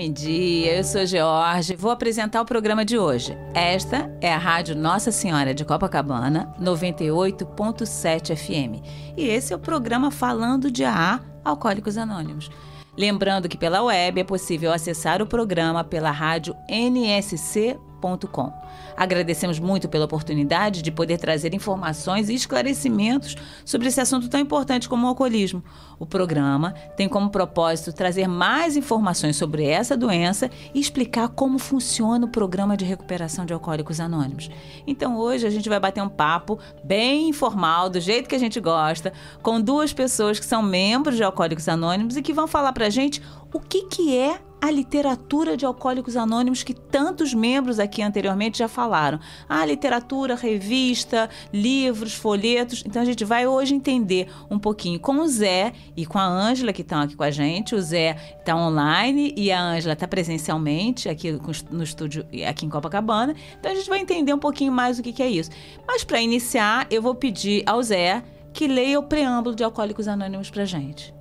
Bom dia, eu sou George, vou apresentar o programa de hoje. Esta é a Rádio Nossa Senhora de Copacabana, 98.7 FM. E esse é o programa Falando de AA, Alcoólicos Anônimos. Lembrando que pela web é possível acessar o programa pela rádio nsc.com. Agradecemos muito pela oportunidade de poder trazer informações e esclarecimentos sobre esse assunto tão importante como o alcoolismo. O programa tem como propósito trazer mais informações sobre essa doença e explicar como funciona o programa de recuperação de Alcoólicos Anônimos. Então hoje a gente vai bater um papo bem informal, do jeito que a gente gosta, com duas pessoas que são membros de Alcoólicos Anônimos e que vão falar pra gente o que é a literatura de Alcoólicos Anônimos que tantos membros aqui anteriormente já falaram. A literatura, revista, livros, folhetos. Então a gente vai hoje entender um pouquinho com o Zé e com a Ângela, que estão aqui com a gente. O Zé está online e a Ângela está presencialmente aqui no estúdio, aqui em Copacabana. Então a gente vai entender um pouquinho mais o que é isso. Mas para iniciar, eu vou pedir ao Zé que leia o preâmbulo de Alcoólicos Anônimos para a gente.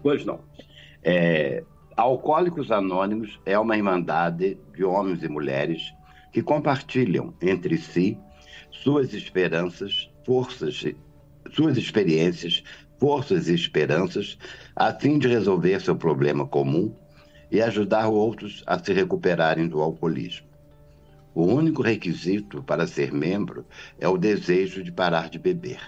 Pois não. Alcoólicos Anônimos é uma irmandade de homens e mulheres que compartilham entre si suas experiências, forças e esperanças, a fim de resolver seu problema comum e ajudar outros a se recuperarem do alcoolismo. O único requisito para ser membro é o desejo de parar de beber.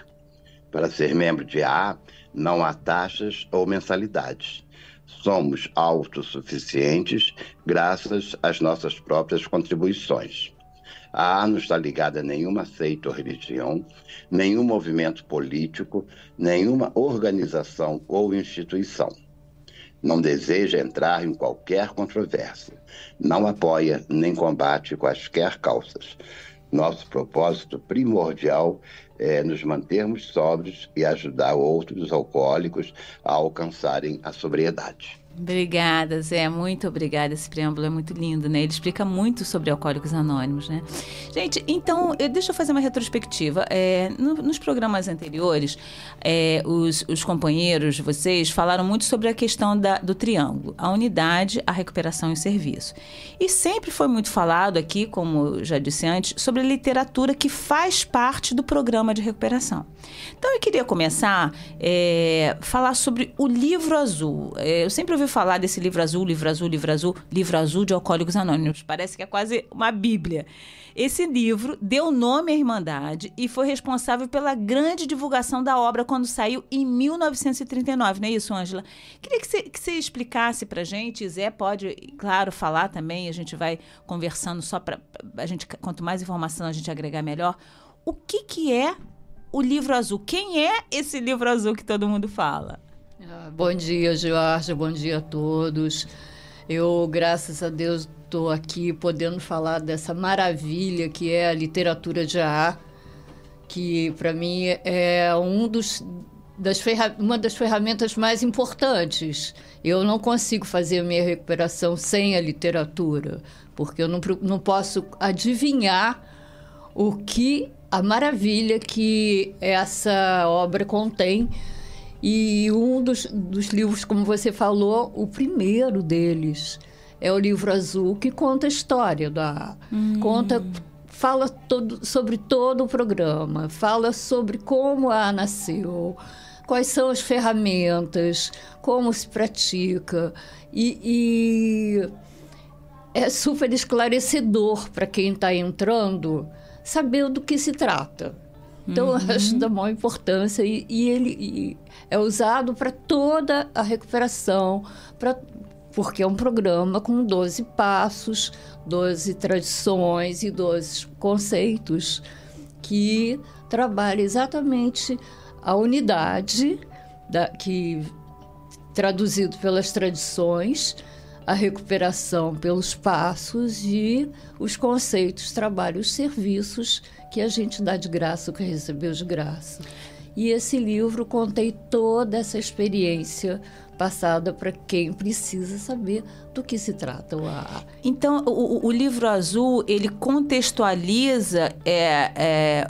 Para ser membro de AA, não há taxas ou mensalidades. Somos autossuficientes graças às nossas próprias contribuições. A AA não está ligada a nenhuma seita ou religião, nenhum movimento político, nenhuma organização ou instituição. Não deseja entrar em qualquer controvérsia. Não apoia nem combate quaisquer causas. Nosso propósito primordial é nos mantermos sóbrios e ajudar outros alcoólicos a alcançarem a sobriedade. Obrigada, Zé. Muito obrigada. Esse preâmbulo é muito lindo, né? Ele explica muito sobre Alcoólicos Anônimos, né? Gente, então, deixa eu fazer uma retrospectiva. Nos programas anteriores, os companheiros de vocês falaram muito sobre a questão do triângulo, a unidade, a recuperação e o serviço. E sempre foi muito falado aqui, como eu já disse antes, sobre a literatura que faz parte do programa de recuperação. Então, eu queria começar a falar sobre o Livro Azul. Eu sempre ouvi falar desse livro azul de Alcoólicos Anônimos. Parece que é quase uma bíblia. Esse livro deu nome à Irmandade e foi responsável pela grande divulgação da obra quando saiu em 1939, não é isso, Ângela? Queria que você explicasse pra gente, Zé pode, claro, falar também, a gente vai conversando só para a gente, quanto mais informação a gente agregar, melhor. O que é o Livro Azul? Quem é esse Livro Azul que todo mundo fala? Bom dia, George, bom dia a todos. Eu, graças a Deus, estou aqui podendo falar dessa maravilha que é a literatura de AA, que para mim é uma das ferramentas mais importantes. Eu não consigo fazer a minha recuperação sem a literatura, porque eu não posso adivinhar a maravilha que essa obra contém. E um dos livros, como você falou, o primeiro deles é o Livro Azul, que conta a história da AA. Fala sobre todo o programa, fala sobre como a AA nasceu, quais são as ferramentas, como se pratica. E é super esclarecedor para quem está entrando saber do que se trata. Então, eu acho da maior importância e ele é usado para toda a recuperação, porque é um programa com 12 passos, 12 tradições e 12 conceitos que trabalha exatamente a unidade, que traduzido pelas tradições, a recuperação pelos passos e os conceitos, trabalhos, serviços que a gente dá de graça, o que recebeu de graça. E esse livro contém toda essa experiência repassada para quem precisa saber do que se trata o AA. Então, o Livro Azul, ele contextualiza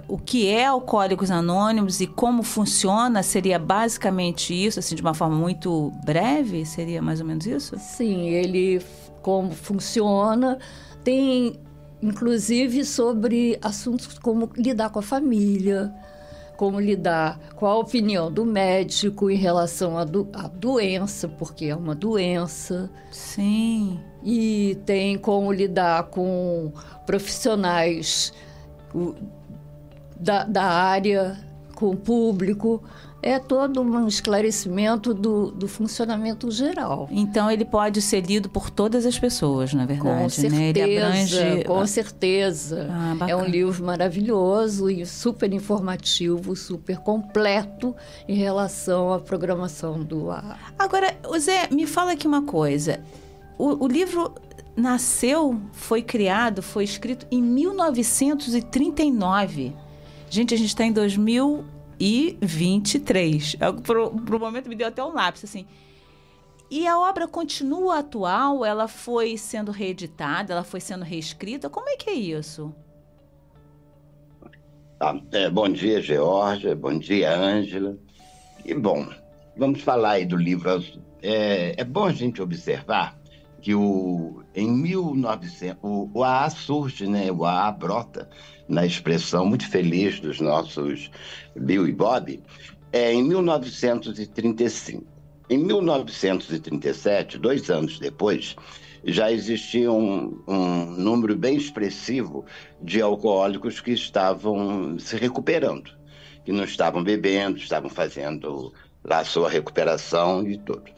o que é Alcoólicos Anônimos e como funciona? Seria basicamente isso, assim, de uma forma muito breve? Seria mais ou menos isso? Sim, ele como funciona, tem inclusive sobre assuntos como lidar com a família, como lidar com a opinião do médico em relação à doença, porque é uma doença. Sim. E tem como lidar com profissionais da área, com o público. É todo um esclarecimento do funcionamento geral. Então, ele pode ser lido por todas as pessoas, na verdade, com certeza, né? Ele abrange... Com certeza. É um livro maravilhoso e super informativo, super completo em relação à programação do AA. Agora, Zé, me fala aqui uma coisa. O livro nasceu, foi criado, foi escrito em 1939. Gente, a gente está em 2023. Por um momento me deu até um lapso, assim. E a obra continua atual? Ela foi sendo reeditada? Ela foi sendo reescrita? Como é que é isso? Bom dia, Georgia. Bom dia, Ângela. E, bom, vamos falar aí do Livro Azul. É bom a gente observar que em 1900, o AA surge, né? O AA brota na expressão muito feliz dos nossos Bill e Bob, em 1935. Em 1937, 2 anos depois, já existia um número bem expressivo de alcoólicos que estavam se recuperando, que não estavam bebendo, estavam fazendo lá a sua recuperação e tudo.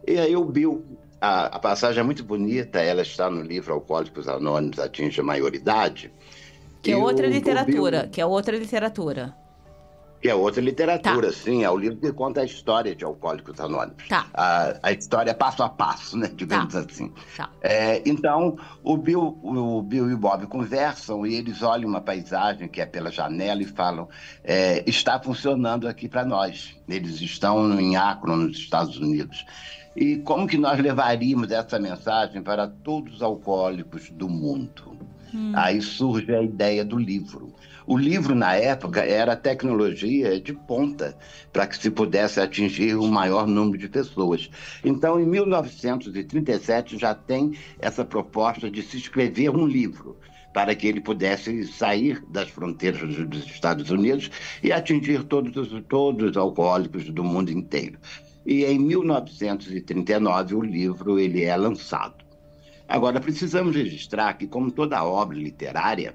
E aí o Bill... A passagem é muito bonita, ela está no livro Alcoólicos Anônimos Atinge a Maioridade. Que é outra literatura, que é outra literatura. Que é outra literatura, tá. Sim. É o livro que conta a história de Alcoólicos Anônimos. Tá. A história passo a passo, né, digamos assim. Tá. Então, o Bill e o Bob conversam e eles olham uma paisagem que é pela janela e falam, está funcionando aqui para nós. Eles estão em Akron, nos Estados Unidos. E como que nós levaríamos essa mensagem para todos os alcoólicos do mundo? Aí surge a ideia do livro. O livro, na época, era tecnologia de ponta para que se pudesse atingir o maior número de pessoas. Então, em 1937, já tem essa proposta de se escrever um livro para que ele pudesse sair das fronteiras dos Estados Unidos e atingir todos os alcoólicos do mundo inteiro. E em 1939 o livro ele é lançado. Agora, precisamos registrar que, como toda obra literária,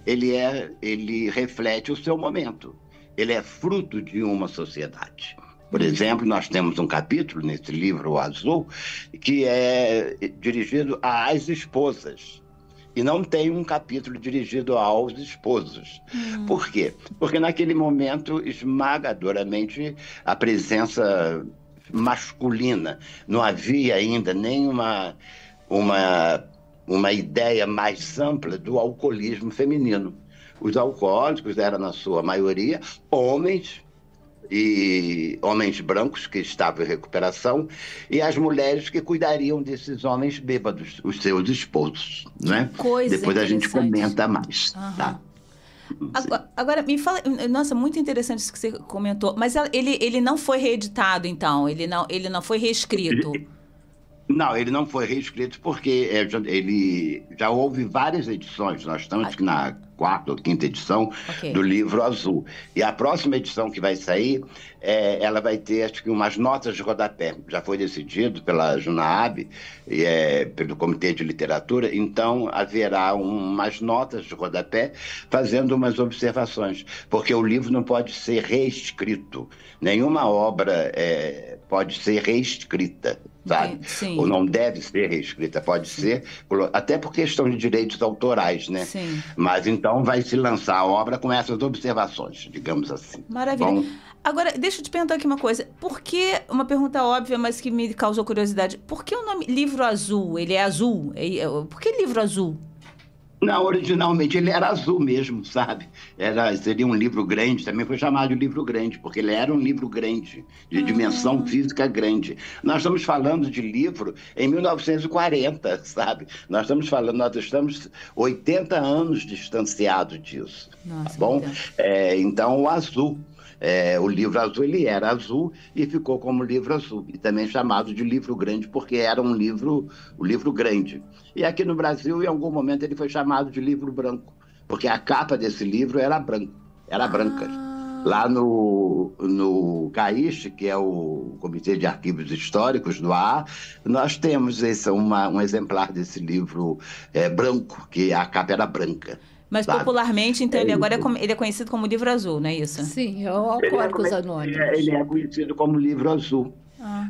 ele reflete o seu momento. Ele é fruto de uma sociedade. Por exemplo, nós temos um capítulo nesse livro Azul que é dirigido às esposas. E não tem um capítulo dirigido aos esposos. Por quê? Porque naquele momento, esmagadoramente, a presença masculina. Não havia ainda nenhuma uma ideia mais ampla do alcoolismo feminino. Os alcoólicos eram, na sua maioria, homens brancos que estavam em recuperação e as mulheres que cuidariam desses homens bêbados, os seus esposos. Né? Depois a gente comenta mais. Tá? Agora, me fala... Nossa, muito interessante isso que você comentou. Mas ele não foi reeditado, então? Ele não foi reescrito? Não, ele não foi reescrito porque ele já houve várias edições. Nós estamos na 4ª ou 5ª edição do Livro Azul. E a próxima edição que vai sair, ela vai ter, acho que, umas notas de rodapé. Já foi decidido pela Junaab, pelo Comitê de Literatura, então haverá umas notas de rodapé fazendo umas observações, porque o livro não pode ser reescrito. Nenhuma obra pode ser reescrita, sabe? Sim. Ou não deve ser reescrita, pode ser, até por questão de direitos autorais, né? Sim. Mas então vai se lançar a obra com essas observações, digamos assim. Maravilha. Bom, agora, deixa eu te perguntar aqui uma coisa. Por que, uma pergunta óbvia, mas que me causou curiosidade, por que o nome Livro Azul? Ele é azul? Por que Livro Azul? Não, originalmente ele era azul mesmo, sabe? Seria um livro grande, também foi chamado de livro grande, porque ele era um livro grande, de dimensão física grande. Nós estamos falando de livro em 1940, sabe? Nós estamos 80 anos distanciados disso, Nossa, tá bom? então. Então, o azul. O livro azul, ele era azul e ficou como livro azul, e também chamado de livro grande, porque era o livro grande. E aqui no Brasil, em algum momento, ele foi chamado de livro branco, porque a capa desse livro era branca. Lá no CAIST, que é o Comitê de Arquivos Históricos do AA, nós temos um exemplar desse livro branco, que a capa era branca. Mas sabe? popularmente, então, ele agora ele é conhecido como livro azul, não é isso? Sim, é o Alcoólicos Anônimos. Ele é conhecido como livro azul.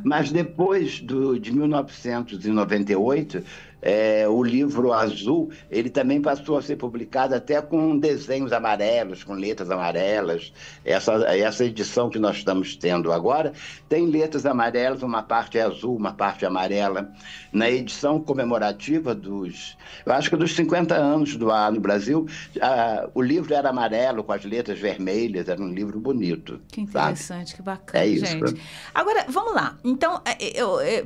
Mas depois de 1998, o livro azul, ele também passou a ser publicado até com desenhos amarelos, com letras amarelas. Essa edição que nós estamos tendo agora tem letras amarelas, uma parte é azul, uma parte é amarela. Na edição comemorativa eu acho que dos 50 anos do AA no Brasil, o livro era amarelo com as letras vermelhas, era um livro bonito. Que interessante, que bacana, isso, gente. né? Agora, vamos lá. Então,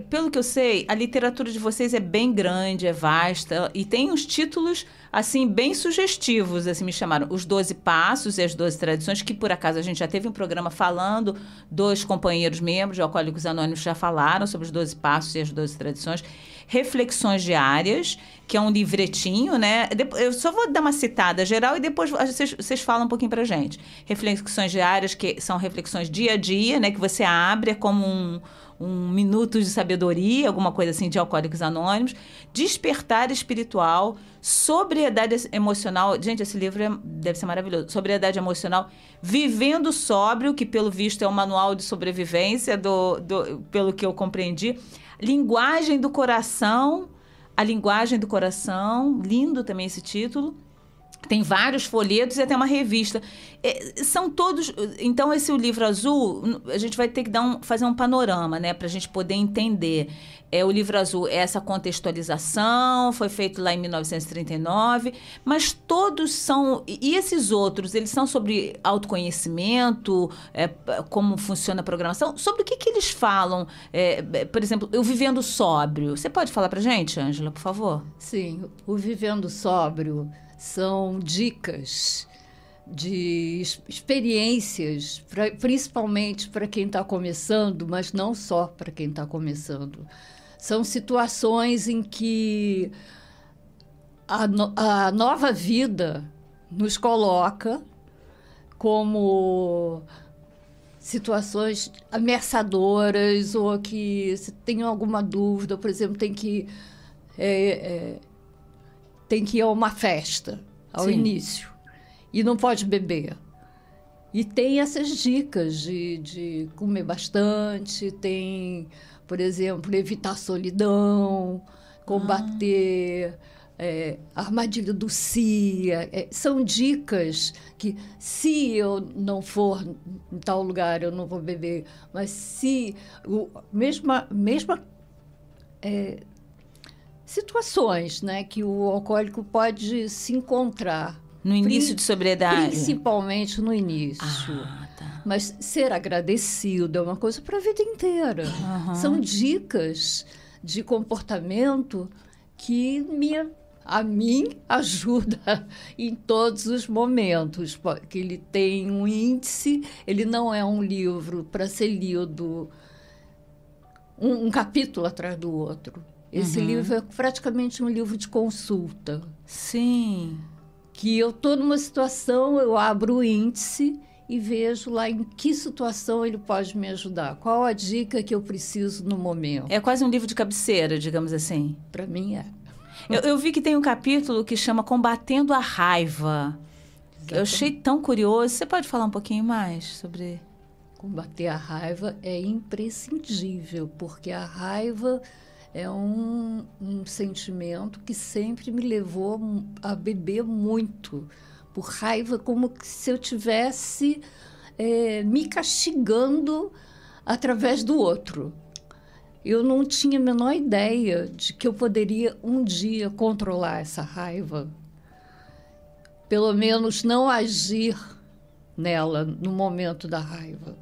pelo que eu sei, a literatura de vocês é bem grande, é vasta, e tem uns títulos, assim, bem sugestivos, assim, me chamaram Os 12 Passos e as 12 Tradições, que, por acaso, a gente já teve um programa falando, 2 companheiros membros de Alcoólicos Anônimos já falaram sobre os 12 Passos e as 12 Tradições. Reflexões Diárias, que é um livretinho, né? Eu só vou dar uma citada geral e depois vocês falam um pouquinho pra gente. Reflexões Diárias, que são reflexões dia a dia, né? Que você abre, é como um minuto de sabedoria, alguma coisa assim, de Alcoólicos Anônimos. Despertar Espiritual, Sobriedade Emocional. Gente, esse livro deve ser maravilhoso. Sobriedade Emocional, Vivendo Sóbrio, que pelo visto é um manual de sobrevivência, pelo que eu compreendi. Linguagem do Coração, A Linguagem do Coração, lindo também esse título. Tem vários folhetos e até uma revista. São todos... Então, esse livro azul, a gente vai ter que fazer um panorama, né? Para a gente poder entender. O livro azul é essa contextualização, foi feito lá em 1939, mas todos são... E esses outros, eles são sobre autoconhecimento, como funciona a programação? Sobre o que eles falam? Por exemplo, o Vivendo Sóbrio. Você pode falar para a gente, Ângela, por favor? Sim, o Vivendo Sóbrio são dicas de experiências, principalmente para quem está começando, mas não só para quem está começando. São situações em que a nova vida nos coloca como situações ameaçadoras, ou que se tem alguma dúvida, por exemplo, tem que ir a uma festa ao início e não pode beber. E tem essas dicas de comer bastante, tem, por exemplo, evitar solidão, combater a armadilha do se. São dicas que, se eu não for em tal lugar, eu não vou beber, mas se... mesma situações, né, que o alcoólico pode se encontrar. No início de sobriedade? Principalmente no início. Tá. Mas ser agradecido é uma coisa para a vida inteira. São dicas de comportamento que a mim ajuda em todos os momentos. Que ele tem um índice, ele não é um livro para ser lido um capítulo atrás do outro. Esse livro é praticamente um livro de consulta. Sim. Que eu estou numa situação, eu abro o índice e vejo lá em que situação ele pode me ajudar. Qual a dica que eu preciso no momento. É quase um livro de cabeceira, digamos assim. Para mim é. Eu vi que tem um capítulo que chama Combatendo a Raiva. Exatamente. Eu achei tão curioso. Você pode falar um pouquinho mais sobre... Combater a raiva é imprescindível, porque a raiva... é um sentimento que sempre me levou a beber muito, por raiva, como se eu estivesse me castigando através do outro. Eu não tinha a menor ideia de que eu poderia um dia controlar essa raiva. pelo menos não agir nela no momento da raiva,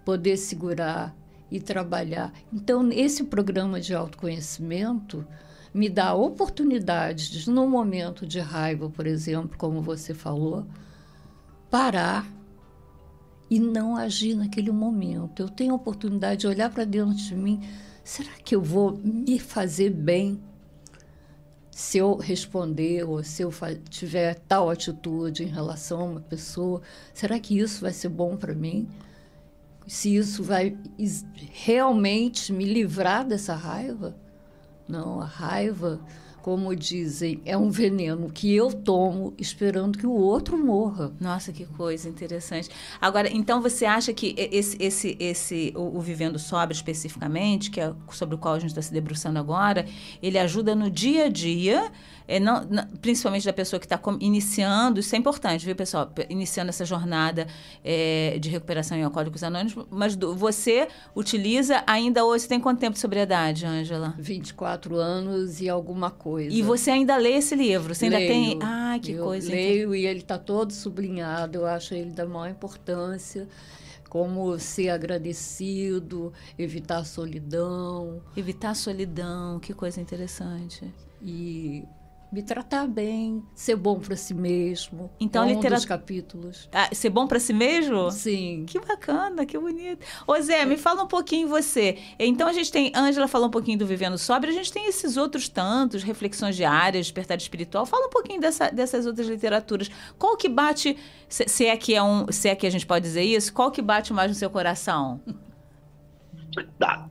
poder segurar e trabalhar. Então, esse programa de autoconhecimento me dá a oportunidade de, no momento de raiva, por exemplo, como você falou, parar e não agir naquele momento. Eu tenho a oportunidade de olhar para dentro de mim. Será que eu vou me fazer bem se eu responder ou se eu tiver tal atitude em relação a uma pessoa? Será que isso vai ser bom para mim? Se isso vai realmente me livrar dessa raiva? Não, a raiva, como dizem, é um veneno que eu tomo esperando que o outro morra. Nossa, que coisa interessante. Agora, então você acha que o Vivendo Sóbrio especificamente, que é sobre o qual a gente está se debruçando agora, ele ajuda no dia a dia, principalmente da pessoa que está iniciando, isso é importante, viu, pessoal? Iniciando essa jornada de recuperação em Alcoólicos Anônimos, mas você utiliza ainda hoje, você tem quanto tempo de sobriedade, Ângela? 24 anos e alguma coisa. E você ainda lê esse livro? Você ainda tem... Ah, que coisa. Eu leio e ele está todo sublinhado, eu acho ele da maior importância, como ser agradecido, evitar a solidão. Evitar a solidão, que coisa interessante. E me tratar bem, ser bom para si mesmo. Então, um dos capítulos. Ser bom para si mesmo? Sim. Que bacana, que bonito. Ô Zé, me fala um pouquinho você. Então, a gente tem... Ângela falou um pouquinho do Vivendo Sóbrio, a gente tem esses outros tantos, Reflexões Diárias, Despertar Espiritual. Fala um pouquinho dessas outras literaturas. Qual que bate, se é que a gente pode dizer isso, qual que bate mais no seu coração? Tá,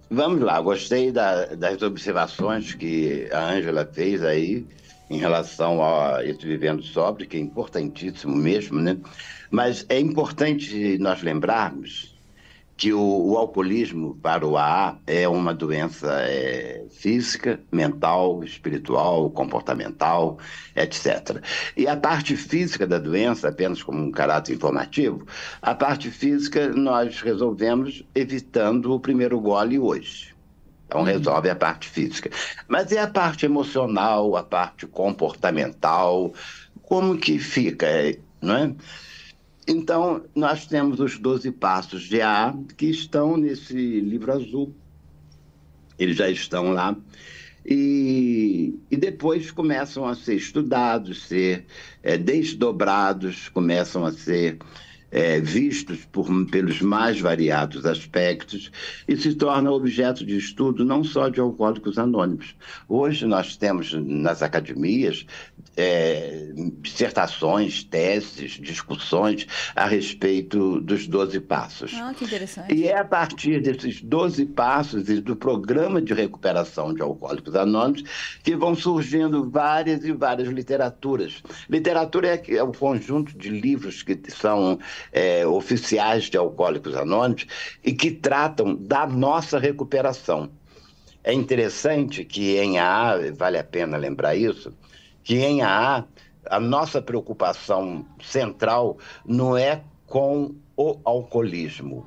vamos lá, gostei das observações que a Ângela fez aí em relação a esse Vivendo Sóbrio, que é importantíssimo mesmo, né? Mas é importante nós lembrarmos que o alcoolismo para o AA é uma doença física, mental, espiritual, comportamental, etc. E a parte física da doença, apenas como um caráter informativo, a parte física nós resolvemos evitando o primeiro gole hoje. Então resolve a parte física. Mas e a parte emocional, a parte comportamental, como que fica, não é? Então, nós temos os 12 passos de AA que estão nesse livro azul. Eles já estão lá. E depois começam a ser estudados, ser desdobrados, começam a ser vistos pelos mais variados aspectos e se torna objeto de estudo não só de Alcoólicos Anônimos. Hoje nós temos nas academias dissertações, teses, discussões a respeito dos 12 passos. Ah, que interessante. E é a partir desses 12 passos e do programa de recuperação de Alcoólicos Anônimos que vão surgindo várias e várias literaturas. Literatura é o conjunto de livros que são oficiais de Alcoólicos Anônimos e que tratam da nossa recuperação. É interessante que em AA, vale a pena lembrar isso, que em AA a nossa preocupação central não é com o alcoolismo,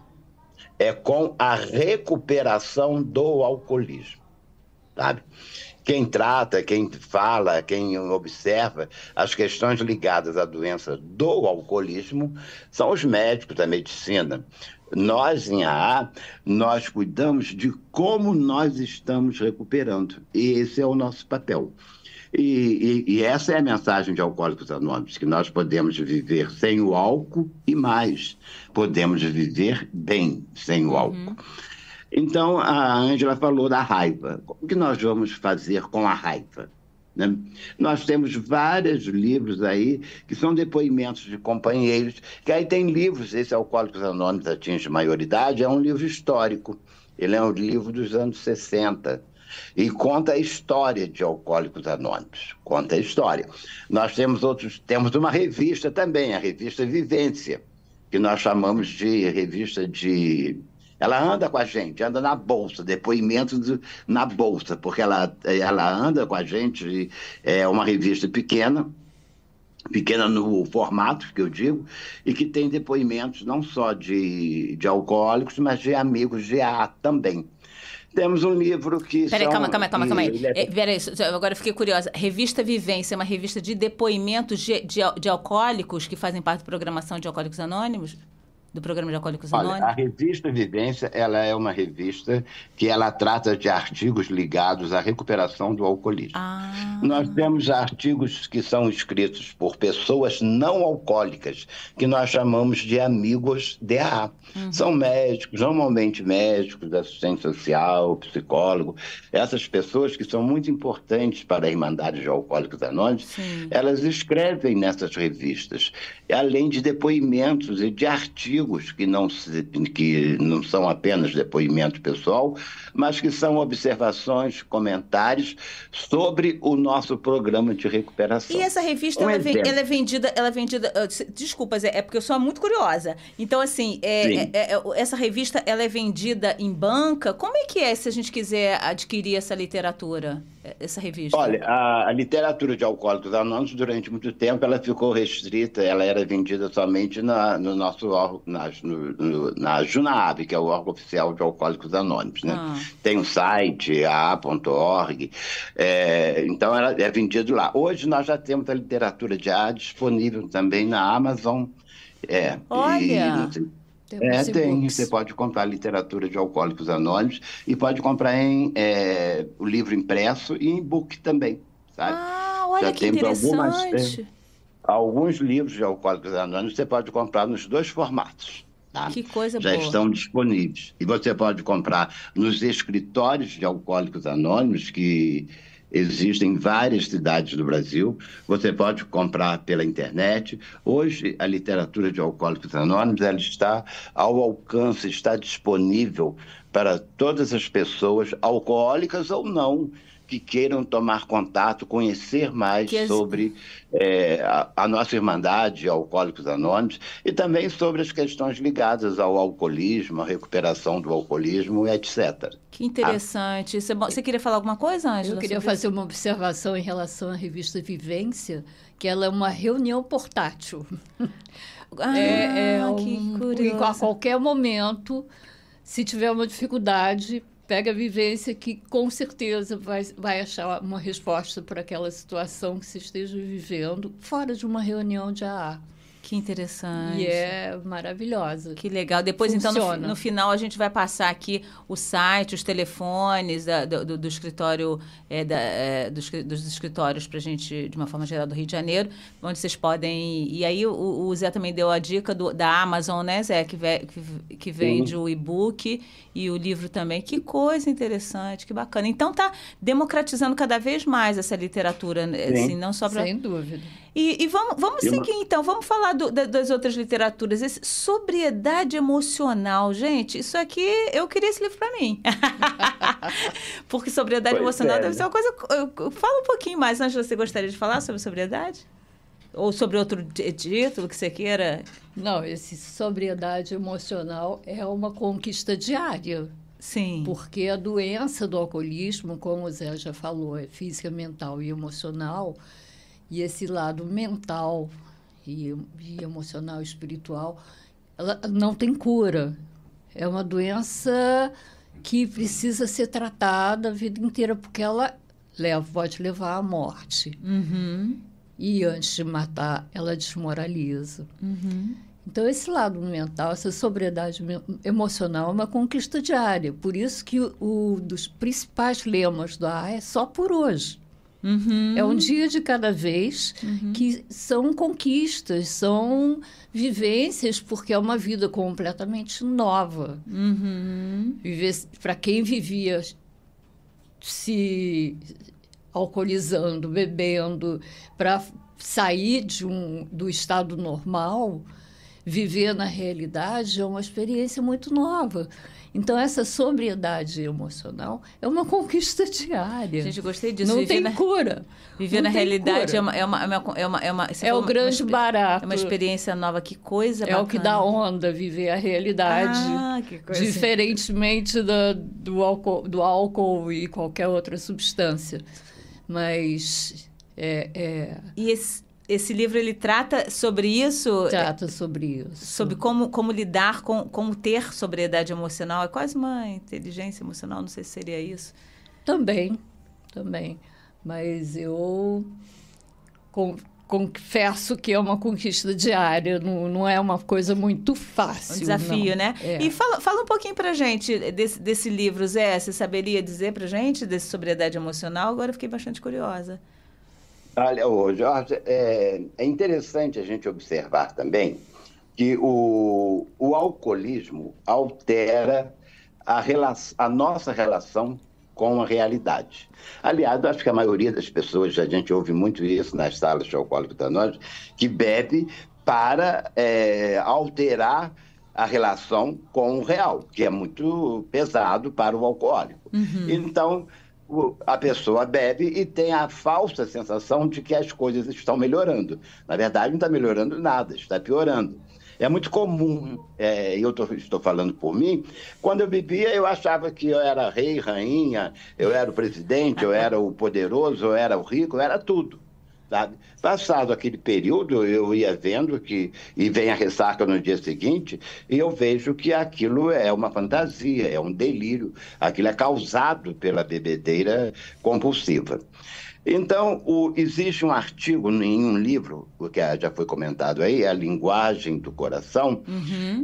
é com a recuperação do alcoolismo, sabe? Quem trata, quem fala, quem observa as questões ligadas à doença do alcoolismo são os médicos da medicina. Nós, em AA, nós cuidamos de como nós estamos recuperando. E esse é o nosso papel. E essa é a mensagem de Alcoólicos Anônimos, que nós podemos viver sem o álcool e mais, podemos viver bem sem o álcool. Então, a Ângela falou da raiva. O que nós vamos fazer com a raiva? Né? Nós temos vários livros aí que são depoimentos de companheiros, que aí tem livros, esse Alcoólicos Anônimos Atinge Maioridade, é um livro histórico. Ele é um livro dos anos 60 e conta a história de Alcoólicos Anônimos. Conta a história. Nós temos uma revista também, a revista Vivência, que nós chamamos de revista de... Ela anda com a gente, anda na bolsa, depoimentos na bolsa, porque ela anda com a gente, é uma revista pequena no formato, que eu digo, e que tem depoimentos não só de alcoólicos, mas de amigos de AA também. Temos um livro que Peraí, calma aí. É... Peraí, agora eu fiquei curiosa. Revista Vivência é uma revista de depoimentos de alcoólicos que fazem parte da programação de Alcoólicos Anônimos? Do programa de Alcoólicos Anônimos? A revista Vivência, ela é uma revista que ela trata de artigos ligados à recuperação do alcoolismo. Nós temos artigos que são escritos por pessoas não alcoólicas, que nós chamamos de amigos DAA. São médicos, normalmente médicos, assistente social, psicólogo. Essas pessoas que são muito importantes para a Irmandade de Alcoólicos Anônimos, elas escrevem nessas revistas, além de depoimentos e de artigos que não são apenas depoimento pessoal, mas que são observações, comentários sobre o nosso programa de recuperação. E essa revista, ela é vendida... Desculpas, é porque eu sou muito curiosa. Então, assim, essa revista, ela é vendida em banca? Como é que é se a gente quiser adquirir essa literatura, essa revista? Olha, a literatura de Alcoólicos Anônimos, durante muito tempo, ela ficou restrita, ela era vendida somente no nosso órgão, na Junaab, que é o órgão oficial de Alcoólicos Anônimos, né? Tem um site, aa.org, então ela é vendida lá. Hoje nós já temos a literatura de AA disponível também na Amazon. Olha! Tem. Você pode comprar literatura de Alcoólicos Anônimos e pode comprar o livro impresso e em book também, sabe? Olha já que interessante! Alguns livros de Alcoólicos Anônimos você pode comprar nos 2 formatos. Tá? Que coisa boa. Já estão disponíveis. E você pode comprar nos escritórios de Alcoólicos Anônimos, que existem em várias cidades do Brasil. Você pode comprar pela internet. Hoje, a literatura de Alcoólicos Anônimos ela está ao alcance, está disponível para todas as pessoas, alcoólicas ou não, que queiram tomar contato, conhecer mais sobre a nossa Irmandade Alcoólicos Anônimos e também sobre as questões ligadas ao alcoolismo, à recuperação do alcoolismo, etc. Que interessante. Isso é bom. Você queria falar alguma coisa, Ângela? Eu queria fazer uma observação em relação à revista Vivência, que ela é uma reunião portátil. Que curioso. A qualquer momento, se tiver uma dificuldade, pega a Vivência que com certeza vai achar uma resposta para aquela situação que você esteja vivendo fora de uma reunião de AA. Que interessante. E é maravilhosa. Que legal. Depois, funciona. Então, no final, a gente vai passar aqui o site, os telefones do escritório, dos escritórios para a gente, de uma forma geral, do Rio de Janeiro, onde vocês podem... E aí, o Zé também deu a dica da Amazon, né, Zé? Que vende o e-book e o livro também. Que coisa interessante, que bacana. Então, está democratizando cada vez mais essa literatura, assim, não só para... Sem dúvida. E vamos seguir, então. Vamos falar das outras literaturas. Sobriedade emocional. Gente, isso aqui... Eu queria esse livro para mim. Porque sobriedade emocional deve ser uma coisa... Fala um pouquinho mais. Ângela, você gostaria de falar sobre sobriedade? Ou sobre outro título que você queira? Não, sobriedade emocional é uma conquista diária. Sim. Porque a doença do alcoolismo, como o Zé já falou, é física, mental e emocional... E esse lado mental e emocional, espiritual, ela não tem cura. É uma doença que precisa ser tratada a vida inteira, porque ela pode levar à morte. E antes de matar, ela desmoraliza. Então, esse lado mental, essa sobriedade emocional é uma conquista diária. Por isso que dos principais lemas do AA é só por hoje. É um dia de cada vez, que são conquistas, são vivências, porque é uma vida completamente nova. Para quem vivia se alcoolizando, bebendo, para sair do estado normal, viver na realidade é uma experiência muito nova. Então, essa sobriedade emocional é uma conquista diária. Gente, gostei disso. Não tem cura. Viver na realidade é o grande barato. É uma experiência nova. Que coisa bacana. É o que dá onda, viver a realidade. Que coisa. Diferentemente do álcool e qualquer outra substância. Mas... esse livro ele trata sobre isso? Trata sobre isso. Sobre como lidar como ter sobriedade emocional. É quase uma inteligência emocional, não sei se seria isso. Também. Mas eu confesso que é uma conquista diária, não é uma coisa muito fácil. Um desafio, não. né? É. E fala um pouquinho pra gente desse livro, Zé. Você saberia dizer pra gente desse sobriedade emocional? Agora eu fiquei bastante curiosa. Olha, Jorge, é interessante a gente observar também que o alcoolismo altera a nossa relação com a realidade. Aliás, acho que a maioria das pessoas, a gente ouve muito isso nas salas de Alcoólicos Anônimos, que bebe para alterar a relação com o real, que é muito pesado para o alcoólico. Então, a pessoa bebe e tem a falsa sensação de que as coisas estão melhorando. Na verdade, não está melhorando nada, está piorando. É muito comum, eu estou falando por mim, quando eu bebia eu achava que eu era rei, rainha, eu era o presidente, eu era o poderoso, eu era o rico, eu era tudo. Sabe? Passado aquele período, eu ia vendo e vem a ressaca no dia seguinte, e eu vejo que aquilo é uma fantasia, é um delírio, aquilo é causado pela bebedeira compulsiva. Então, existe um artigo em um livro, que já foi comentado aí, A Linguagem do Coração,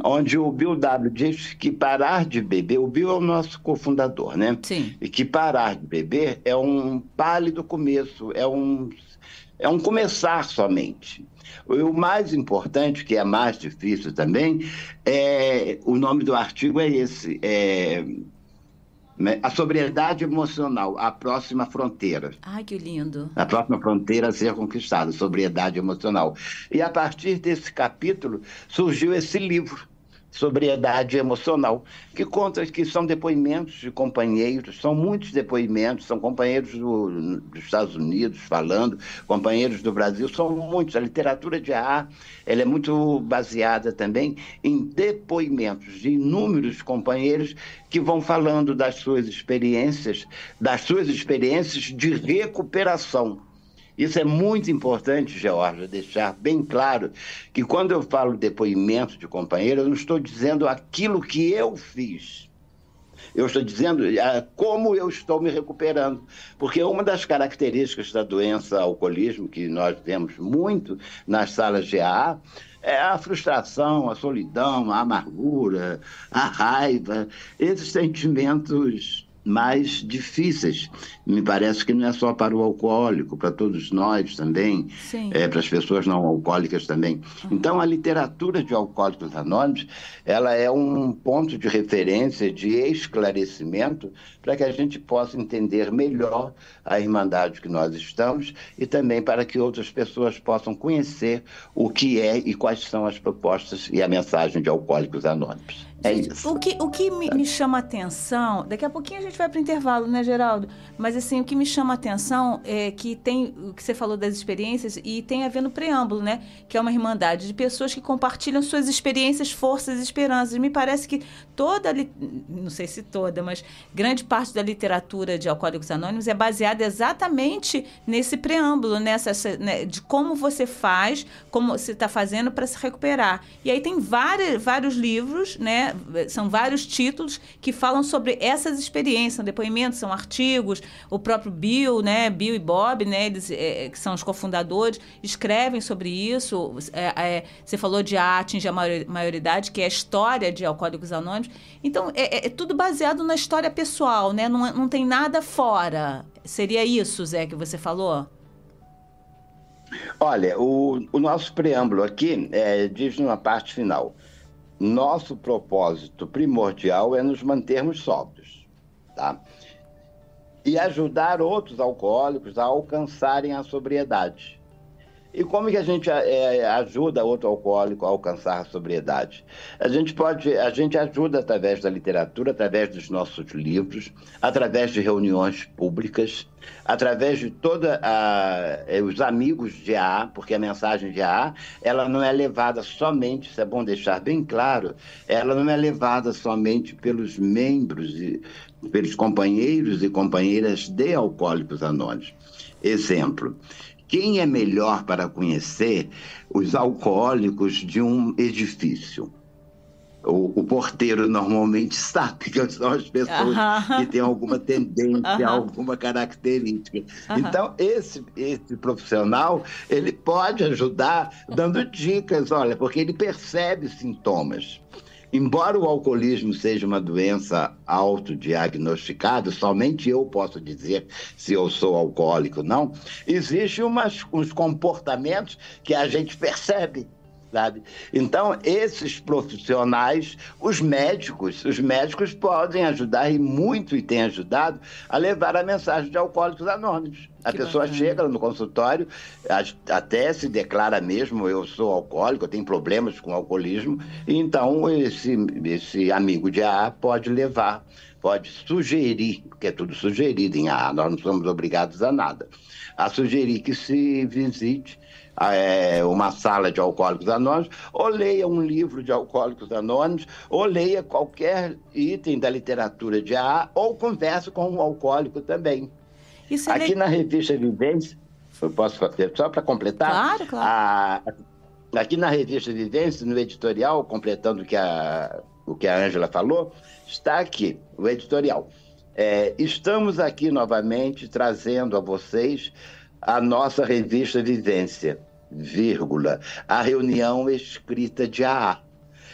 onde o Bill W. diz que parar de beber, o Bill é o nosso cofundador, né? Sim. E que parar de beber é um pálido começo, é um começar somente. O mais importante, que é mais difícil também, o nome do artigo é esse, a sobriedade emocional, a próxima fronteira. Ai, que lindo. A próxima fronteira a ser conquistada, sobriedade emocional. E a partir desse capítulo surgiu esse livro, Sobriedade Emocional, que conta que são depoimentos de companheiros, são muitos depoimentos, são companheiros dos Estados Unidos falando, companheiros do Brasil, são muitos. A literatura de AA, ela é muito baseada também em depoimentos de inúmeros companheiros que vão falando das suas experiências de recuperação. Isso é muito importante, Georgia, deixar bem claro que quando eu falo depoimento de companheiro, eu não estou dizendo aquilo que eu fiz. Eu estou dizendo como eu estou me recuperando. Porque uma das características da doença alcoolismo, que nós vemos muito nas salas de AA, é a frustração, a solidão, a amargura, a raiva, esses sentimentos mais difíceis. Me parece que não é só para o alcoólico, para todos nós também, para as pessoas não alcoólicas também. Então, a literatura de Alcoólicos Anônimos, ela é um ponto de referência, de esclarecimento, para que a gente possa entender melhor a irmandade que nós estamos e também para que outras pessoas possam conhecer o que é e quais são as propostas e a mensagem de Alcoólicos Anônimos. Gente, o que me chama a atenção, daqui a pouquinho a gente vai para o intervalo, né, Geraldo? Mas assim, o que me chama a atenção é que tem o que você falou das experiências e tem a ver no preâmbulo, né? Que é uma irmandade de pessoas que compartilham suas experiências, forças e esperanças. Me parece que não sei se toda, mas grande parte da literatura de Alcoólicos Anônimos é baseada exatamente nesse preâmbulo, né, de como você faz, como você está fazendo para se recuperar. E aí tem vários livros, né? São vários títulos que falam sobre essas experiências, são depoimentos, são artigos. O próprio Bill, né? Bill e Bob, né? Eles, que são os cofundadores, escrevem sobre isso. Você falou de Atinge a Maioridade, que é a história de Alcoólicos Anônimos. Então, é tudo baseado na história pessoal, né? Não tem nada fora. Seria isso, Zé, que você falou? Olha, o nosso preâmbulo aqui diz numa parte final: nosso propósito primordial é nos mantermos sóbrios, tá? E ajudar outros alcoólicos a alcançarem a sobriedade. E como que a gente ajuda outro alcoólico a alcançar a sobriedade? A gente ajuda através da literatura, através dos nossos livros, através de reuniões públicas, através de os amigos de AA, porque a mensagem de AA, ela não é levada somente, isso é bom deixar bem claro, ela não é levada somente pelos membros, pelos companheiros e companheiras de Alcoólicos Anônimos. Exemplo, Quem é melhor para conhecer os alcoólicos de um edifício? O porteiro normalmente sabe que são as pessoas que têm alguma tendência, alguma característica. Então, esse profissional, ele pode ajudar dando dicas, olha, porque ele percebe sintomas. Embora o alcoolismo seja uma doença autodiagnosticada, somente eu posso dizer se eu sou alcoólico ou não, existem uns comportamentos que a gente percebe. Sabe? Então, esses profissionais, os médicos podem ajudar, e muito, e têm ajudado, a levar a mensagem de Alcoólicos Anônimos. A pessoa chega no consultório, até se declara mesmo, eu sou alcoólico, eu tenho problemas com alcoolismo, e então esse amigo de AA pode levar, pode sugerir, porque é tudo sugerido em AA, nós não somos obrigados a nada, a sugerir que se visite uma sala de Alcoólicos Anônimos, ou leia um livro de Alcoólicos Anônimos, ou leia qualquer item da literatura de AA, ou converse com um alcoólico também. Aqui na revista Vivência, eu posso fazer só para completar? Claro. Aqui na revista Vivência, no editorial, completando o que a Ângela falou, está aqui o editorial. Estamos aqui novamente trazendo a vocês a nossa revista Vivência, a reunião escrita de AA.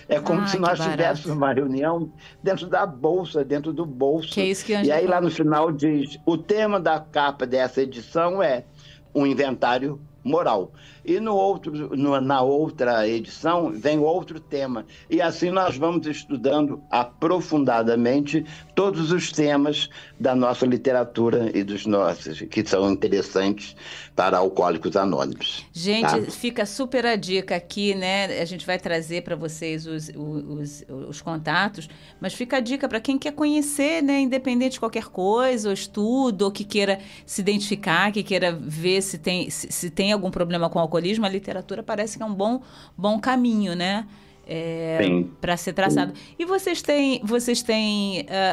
É como se nós tivéssemos uma reunião dentro da bolsa, dentro do bolso. Que é isso que a e aí lá no final diz, o tema da capa dessa edição é um inventário moral. E na outra edição vem outro tema. E assim nós vamos estudando aprofundadamente todos os temas da nossa literatura e dos nossos, que são interessantes para Alcoólicos Anônimos. Gente, tá? Fica super a dica aqui, né? A gente vai trazer para vocês os contatos, mas fica a dica para quem quer conhecer, né? Independente de qualquer coisa, ou estudo, ou que queira se identificar, que queira ver se tem algum problema com o alcoolismo, a literatura parece que é um bom caminho, né? Para ser traçado. E vocês têm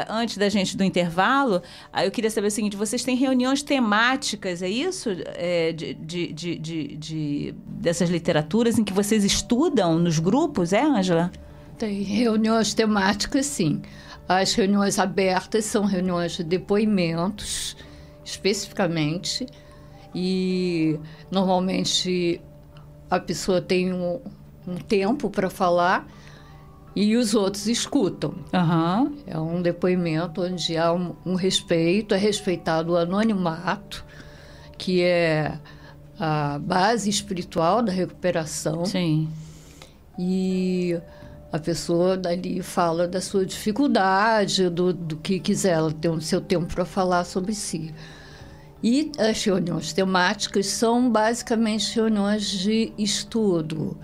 antes do intervalo, eu queria saber o seguinte, vocês têm reuniões temáticas, é isso? Dessas literaturas em que vocês estudam nos grupos, Ângela? Tem reuniões temáticas, sim. As reuniões abertas são reuniões de depoimentos, especificamente, e normalmente a pessoa tem um tempo para falar e os outros escutam. É um depoimento onde há um respeito, é respeitado o anonimato, que é a base espiritual da recuperação. Sim. E a pessoa dali fala da sua dificuldade, do que quiser, ela tem o seu tempo para falar sobre si. E as reuniões temáticas são basicamente reuniões de estudo,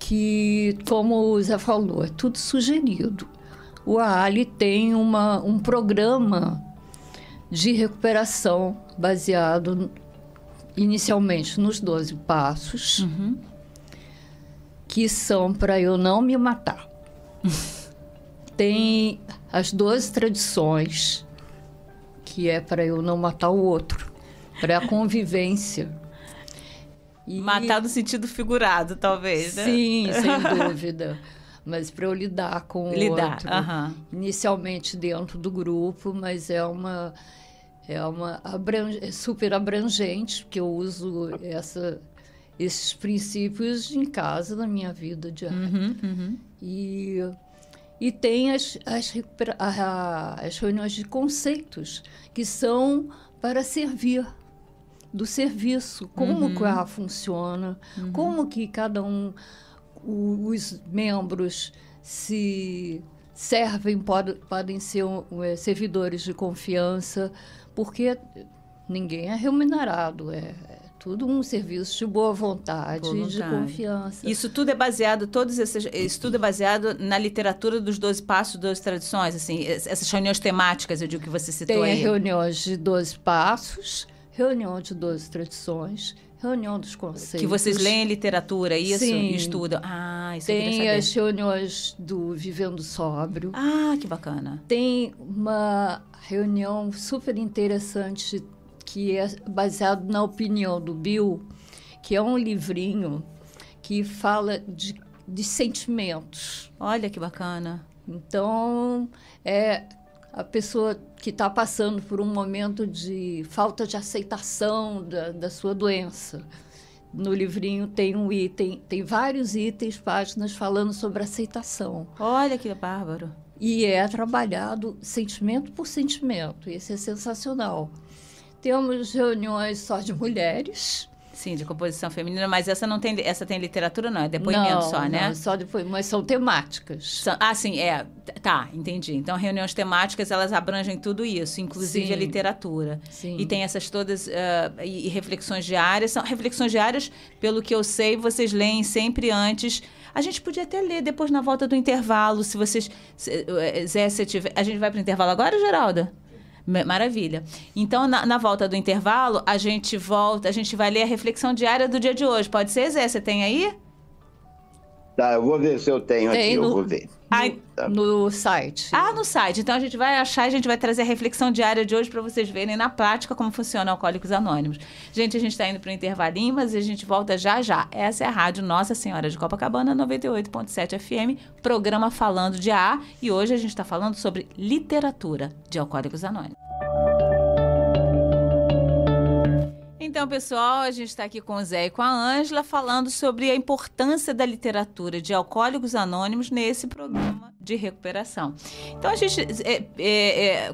que, como o Zé falou, é tudo sugerido. O AALI tem um programa de recuperação baseado inicialmente nos 12 passos, que são para eu não me matar. Tem as 12 tradições, que é para eu não matar o outro, para a convivência. Matar no sentido figurado, talvez, né? Sim, sem dúvida. Mas para eu lidar com o outro. Inicialmente dentro do grupo, mas é super abrangente, porque eu uso esses princípios em casa, na minha vida diária. E tem as reuniões de conceitos, que são para servir, do serviço, como que a funciona, como que cada os membros se servem, podem ser servidores de confiança, porque ninguém é remunerado, tudo um serviço de boa vontade e de confiança. Isso tudo é baseado, isso tudo é baseado na literatura dos 12 passos, 12 tradições, assim, essas reuniões temáticas, eu digo que você citou aí. Tem reuniões de 12 passos, reunião de 12 tradições, reunião dos conceitos. Que vocês leem literatura, isso? Sim. E estudam. Isso eu queria Tem saber. as reuniões do Vivendo Sóbrio. Que bacana. Tem uma reunião super interessante que é baseado na opinião do Bill, que é um livrinho que fala de sentimentos. Olha que bacana. Então, a pessoa que está passando por um momento de falta de aceitação da sua doença. No livrinho tem um item, tem vários itens, páginas falando sobre aceitação. Olha que bárbaro. E é trabalhado sentimento por sentimento. Isso é sensacional. Temos reuniões só de mulheres. Sim, de composição feminina, mas essa tem literatura, não, é depoimento só, né? Não, só depoimento, mas são temáticas. Sim, tá, entendi. Então, reuniões temáticas, elas abrangem tudo isso, inclusive Sim. a literatura. Sim. E tem essas todas, e reflexões diárias. São reflexões diárias, pelo que eu sei, vocês leem sempre antes. A gente podia até ler depois na volta do intervalo, se vocês... Zé, se tiver... A gente vai para o intervalo agora, Geralda? Maravilha. Então, na volta do intervalo, a gente vai ler a reflexão diária do dia de hoje. Pode ser, Zé? Você tem aí? Tá, eu vou ver se eu tenho aqui, eu vou ver. No site. No site. Então, a gente vai achar, a gente vai trazer a reflexão diária de hoje para vocês verem na prática como funciona Alcoólicos Anônimos. Gente, a gente está indo para o intervalinho, mas a gente volta já já. Essa é a Rádio Nossa Senhora de Copacabana, 98.7 FM, programa Falando de AA, e hoje a gente está falando sobre literatura de Alcoólicos Anônimos. Então, pessoal, a gente está aqui com o Zé e com a Ângela falando sobre a importância da literatura de Alcoólicos Anônimos nesse programa de recuperação. Então, a gente,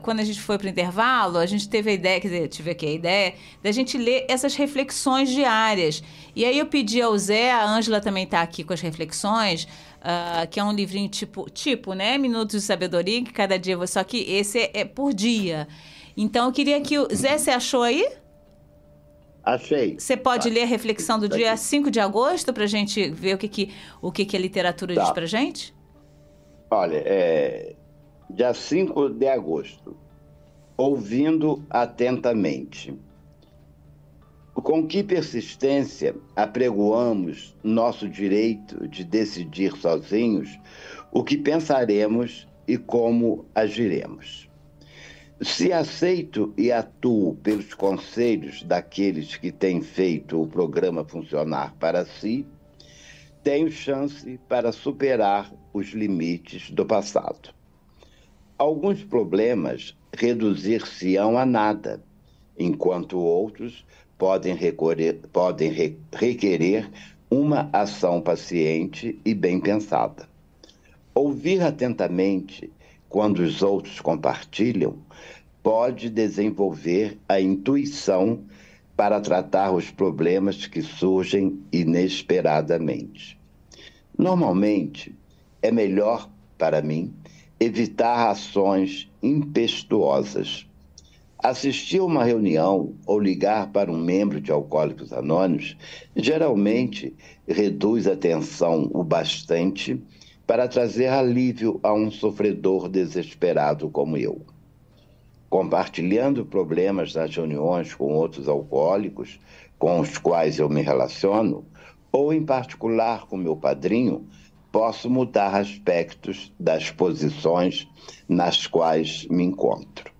quando a gente foi para o intervalo, a gente teve a ideia, quer dizer, tive aqui a ideia da gente ler essas reflexões diárias. E aí eu pedi ao Zé, a Ângela também está aqui com as reflexões, que é um livrinho tipo, né? Minutos de Sabedoria, que cada dia... Só que esse é por dia. Então, eu queria que o... Zé, você achou aí? Achei. Você pode ler a reflexão do dia 5 de agosto para a gente ver o que a literatura diz para a gente? Olha, dia 5 de agosto. Ouvindo atentamente. Com que persistência apregoamos nosso direito de decidir sozinhos o que pensaremos e como agiremos. Se aceito e atuo pelos conselhos daqueles que têm feito o programa funcionar para si, tenho chance para superar os limites do passado. Alguns problemas reduzir-se-ão a nada, enquanto outros podem requerer uma ação paciente e bem pensada. Ouvir atentamente quando os outros compartilham, pode desenvolver a intuição para tratar os problemas que surgem inesperadamente. Normalmente, é melhor, para mim, evitar ações impetuosas. Assistir a uma reunião ou ligar para um membro de Alcoólicos Anônimos geralmente reduz a tensão o bastante para trazer alívio a um sofredor desesperado como eu. Compartilhando problemas nas reuniões com outros alcoólicos com os quais eu me relaciono, ou em particular com meu padrinho, posso mudar aspectos das posições nas quais me encontro.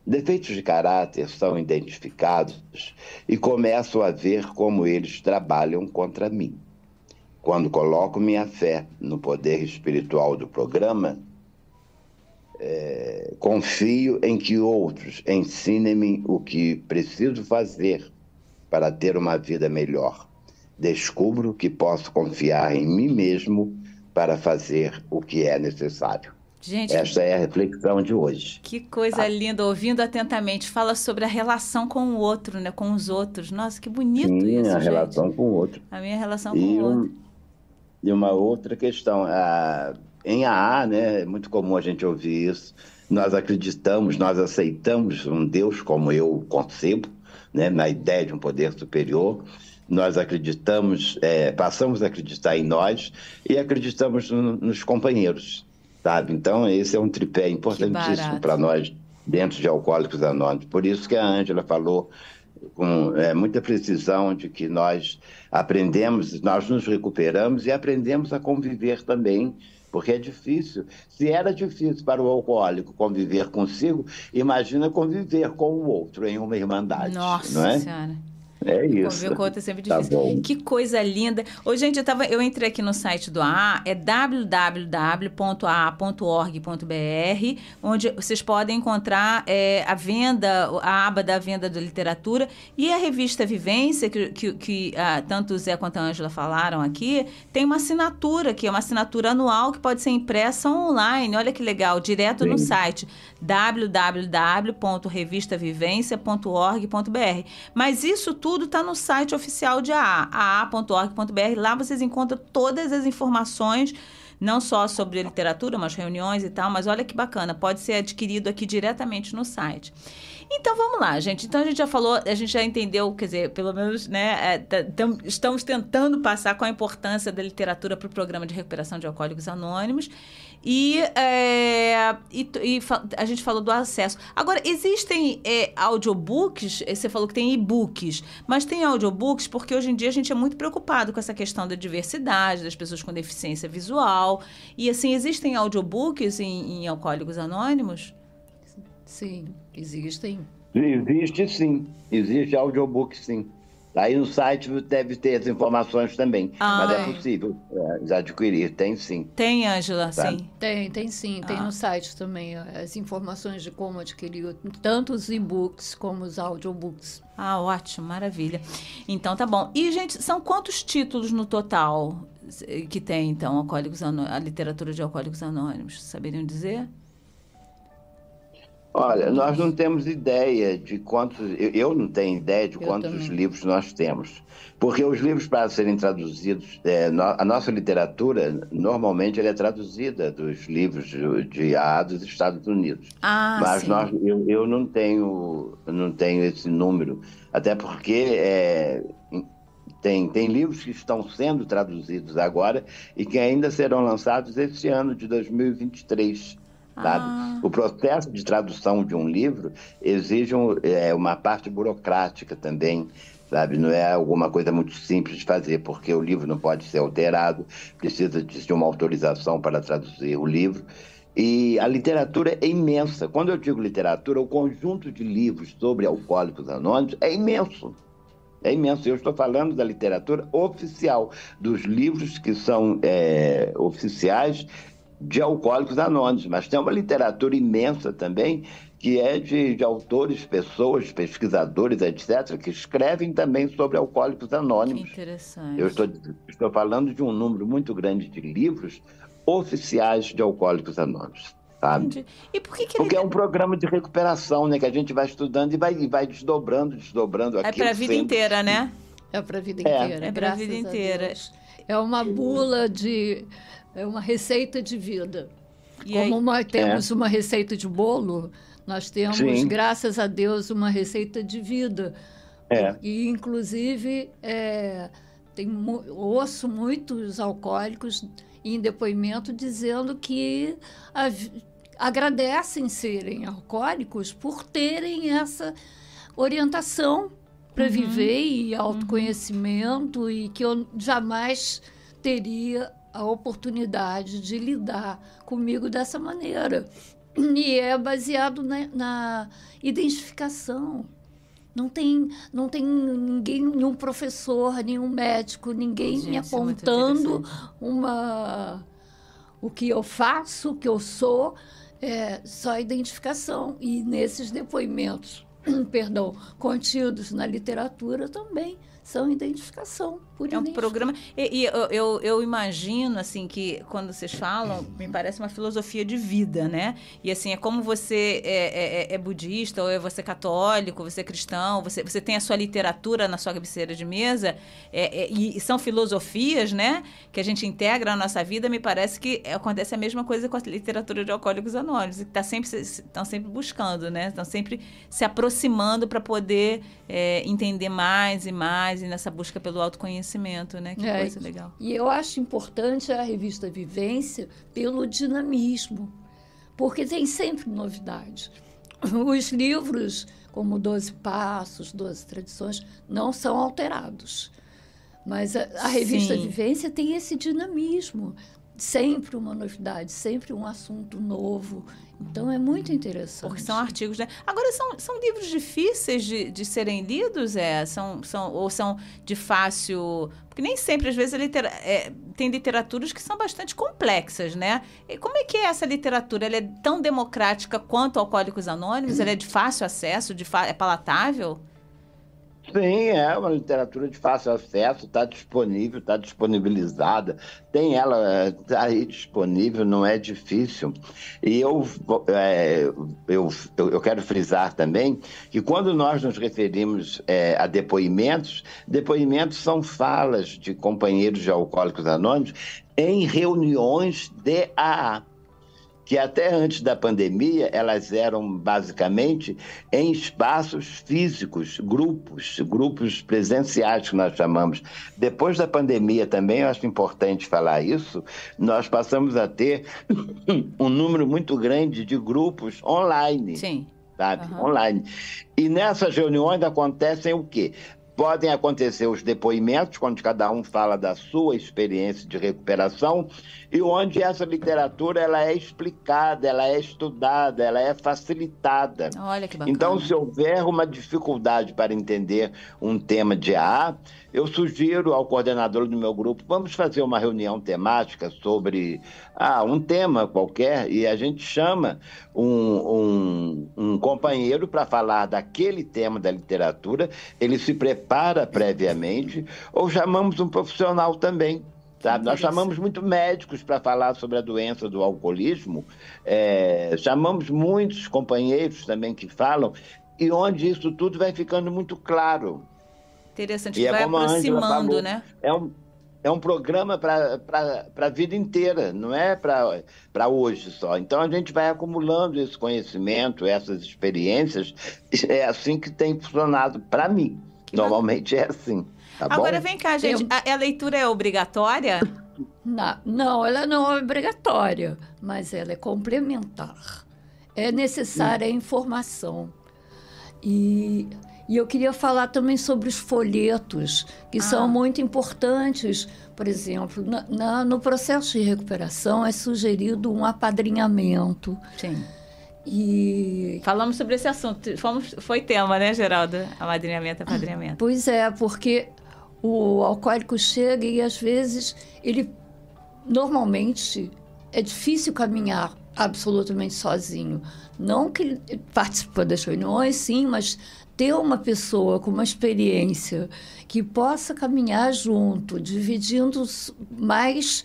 Defeitos de caráter são identificados e começo a ver como eles trabalham contra mim. Quando coloco minha fé no poder espiritual do programa, confio em que outros ensinem-me o que preciso fazer para ter uma vida melhor. Descubro que posso confiar em mim mesmo para fazer o que é necessário. Gente, esta é a reflexão de hoje. Que coisa linda, ouvindo atentamente. Fala sobre a relação com o outro, né? Com os outros. Nossa, que bonito. Sim, isso, a gente. relação com o outro. A minha relação com o outro. E uma outra questão, em AA, né, é muito comum a gente ouvir isso, nós acreditamos, nós aceitamos um Deus como eu concebo, né, na ideia de um poder superior, nós acreditamos, passamos a acreditar em nós e acreditamos nos companheiros, sabe? Então esse é um tripé importantíssimo para nós dentro de Alcoólicos Anônimos. Por isso que a Ângela falou com muita precisão de que nós aprendemos, nós nos recuperamos e aprendemos a conviver também Porque é difícil. Se era difícil para o alcoólico conviver consigo, imagina conviver com o outro em uma irmandade. Nossa não é? Senhora. É isso. Conviver com outro é sempre Tá difícil. bom. Que coisa linda. Ô, gente, eu entrei aqui no site do AA, é www.aa.org.br, onde vocês podem encontrar a aba da venda da literatura, e a revista Vivência, que tanto o Zé quanto a Ângela falaram aqui, tem uma assinatura, que é uma assinatura anual que pode ser impressa online. Olha que legal, direto no site www.revistavivencia.org.br. Mas isso tudo está no site oficial de aa.org.br. Lá vocês encontram todas as informações, não só sobre literatura, mas reuniões e tal, mas olha que bacana, pode ser adquirido aqui diretamente no site. Então, vamos lá, gente. Então, a gente já falou, a gente já entendeu, quer dizer, pelo menos, né, estamos tentando passar qual a importância da literatura para o programa de recuperação de Alcoólicos Anônimos. E a gente falou do acesso. Agora, existem audiobooks, você falou que tem e-books, mas tem audiobooks porque hoje em dia a gente é muito preocupado com essa questão da diversidade, das pessoas com deficiência visual. E, assim, existem audiobooks em Alcoólicos Anônimos? Sim, existem. Existe, sim. Existe audiobook, sim. Aí no site deve ter as informações também. Mas é possível adquirir. Tem, sim. Tem, Ângela, Tá. sim. Tem sim. Tem no site também as informações de como adquirir tanto os e-books como os audiobooks. Ótimo, maravilha. Então, tá bom. E, gente, são quantos títulos no total que tem, então, a literatura de Alcoólicos Anônimos? Saberiam dizer? Olha, nós não temos ideia de quantos... Eu não tenho ideia de quantos livros nós temos. Porque os livros, para serem traduzidos... a nossa literatura, normalmente, ela é traduzida dos livros de AA dos Estados Unidos. Mas sim. Eu não tenho esse número. Até porque... Tem livros que estão sendo traduzidos agora e que ainda serão lançados esse ano de 2023. Sabe? O processo de tradução de um livro exige uma parte burocrática também, sabe? Não é alguma coisa muito simples de fazer, porque o livro não pode ser alterado, precisa de uma autorização para traduzir o livro. E a literatura é imensa. Quando eu digo literatura, o conjunto de livros sobre Alcoólicos Anônimos é imenso. É imenso. Eu estou falando da literatura oficial, dos livros que são oficiais de Alcoólicos Anônimos, mas tem uma literatura imensa também, que é de autores, pessoas, pesquisadores, etc., que escrevem também sobre Alcoólicos Anônimos. Que interessante. Eu estou falando de um número muito grande de livros oficiais de Alcoólicos Anônimos, sabe? Entendi. E por que Porque é um programa de recuperação, né, que a gente vai estudando e vai desdobrando aquilo. É para a vida inteira, né? É para a vida inteira. É para a vida inteira. É uma bula é uma receita de vida. E Como aí? nós temos uma receita de bolo, nós temos, Sim. graças a Deus, uma receita de vida. E, inclusive, ouço muitos alcoólicos em depoimento dizendo que agradecem serem alcoólicos por terem essa orientação para viver e autoconhecimento e que eu jamais teria a oportunidade de lidar comigo dessa maneira. E é baseado na identificação. Não tem ninguém, nenhum professor, nenhum médico, ninguém me apontando o que eu faço, o que eu sou, só identificação. E nesses depoimentos, contidos na literatura também são identificação. É um programa... E eu imagino, assim, que quando vocês falam, me parece uma filosofia de vida, né? E, assim, é como você é budista, ou você é católico, você é cristão, você tem a sua literatura na sua cabeceira de mesa, e são filosofias, né? Que a gente integra na nossa vida. Me parece que acontece a mesma coisa com a literatura de Alcoólicos Anônimos, que estão sempre buscando, né? Estão sempre se aproximando para poder entender mais e mais, e nessa busca pelo autoconhecimento, né? Que coisa legal. E eu acho importante a revista Vivência pelo dinamismo, porque tem sempre novidade. Os livros, como 12 Passos, 12 Tradições, não são alterados. Mas a revista Vivência tem esse dinamismo sempre uma novidade, sempre um assunto novo. Então, é muito interessante. Porque são artigos, né? Agora, são livros difíceis de serem lidos? Ou são de fácil... Porque nem sempre, às vezes, tem literaturas que são bastante complexas, né? E como é que é essa literatura? Ela é tão democrática quanto Alcoólicos Anônimos? Ela é de fácil acesso? É palatável? Sim, é uma literatura de fácil acesso, está disponível, está disponibilizada, tem ela tá aí disponível, não é difícil. E eu quero frisar também que quando nós nos referimos a depoimentos são falas de companheiros de Alcoólicos Anônimos em reuniões de AA. Que até antes da pandemia, elas eram basicamente em espaços físicos, grupos presenciais que nós chamamos. Depois da pandemia também, eu acho importante falar isso, nós passamos a ter um número muito grande de grupos online. Sim. Sabe? Uhum. Online. E nessas reuniões acontecem o quê? Podem acontecer os depoimentos, quando cada um fala da sua experiência de recuperação, e onde essa literatura ela é explicada, ela é estudada, ela é facilitada. Olha que bacana. Então, se houver uma dificuldade para entender um tema de AA, eu sugiro ao coordenador do meu grupo, vamos fazer uma reunião temática sobre um tema qualquer, e a gente chama um companheiro para falar daquele tema da literatura, ele se prepara previamente, ou chamamos um profissional também. Sabe? Nós chamamos muito médicos para falar sobre a doença do alcoolismo, chamamos muitos companheiros também que falam, e onde isso tudo vai ficando muito claro. Interessante, vai aproximando, falou, né? É um programa para a vida inteira, não é para hoje só. Então, a gente vai acumulando esse conhecimento, essas experiências. É assim que tem funcionado para mim. Normalmente é assim. Tá Agora, bom? Vem cá, gente. A leitura é obrigatória? Não, ela não é obrigatória, mas ela é complementar. É necessária a informação. E eu queria falar também sobre os folhetos, que são muito importantes. Por exemplo, no processo de recuperação é sugerido um apadrinhamento. Sim. E falamos sobre esse assunto. Foi tema, né, Geralda? Apadrinhamento. Pois é, porque o alcoólico chega e, às vezes, normalmente, é difícil caminhar absolutamente sozinho. Não que ele participe das reuniões, sim, mas ter uma pessoa com uma experiência que possa caminhar junto, dividindo mais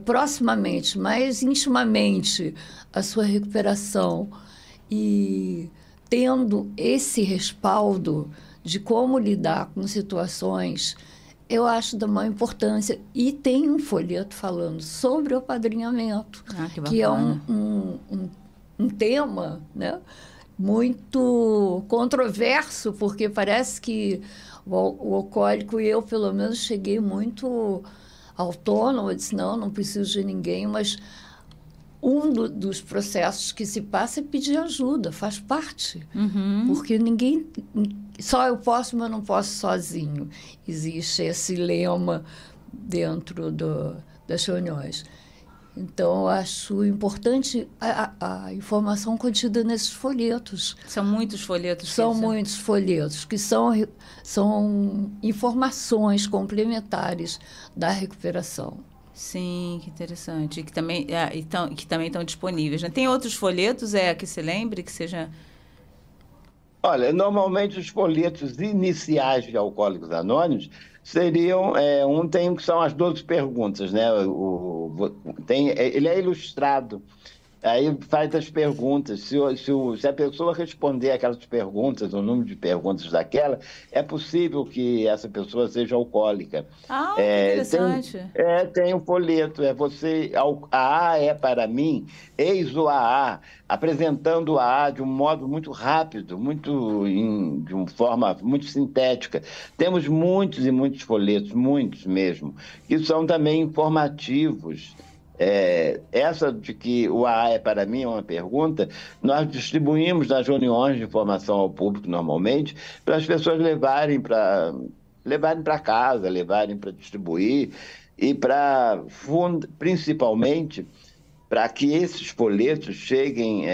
proximamente, mais intimamente a sua recuperação e tendo esse respaldo de como lidar com situações, eu acho da maior importância. E tem um folheto falando sobre o apadrinhamento, que é um tema, né, muito controverso, porque parece que o alcoólico, e eu pelo menos cheguei muito autônoma, disse não preciso de ninguém, mas dos processos que se passa é pedir ajuda, faz parte. Uhum. Porque só eu posso, mas não posso sozinho. Existe esse lema dentro das reuniões. Então, eu acho importante a informação contida nesses folhetos. São muitos folhetos. São muitos folhetos, que são informações complementares da recuperação. Sim, que interessante. Que também estão disponíveis, né? Tem outros folhetos, que se lembre, que seja... Olha, normalmente os folhetos iniciais de Alcoólicos Anônimos seriam, tem que são as 12 perguntas, né? Ele é ilustrado, aí faz as perguntas. Se a pessoa responder aquelas perguntas, o número de perguntas daquela, é possível que essa pessoa seja alcoólica. Que interessante. Tem um folheto, a AA é para mim, eis o AA, apresentando o AA de um modo muito rápido, de uma forma muito sintética. Temos muitos e muitos folhetos, muitos mesmo, que são também informativos. Essa de que o AA é para mim é uma pergunta, nós distribuímos nas reuniões de informação ao público normalmente, para as pessoas levarem para casa, levarem para distribuir. e principalmente para que esses folhetos cheguem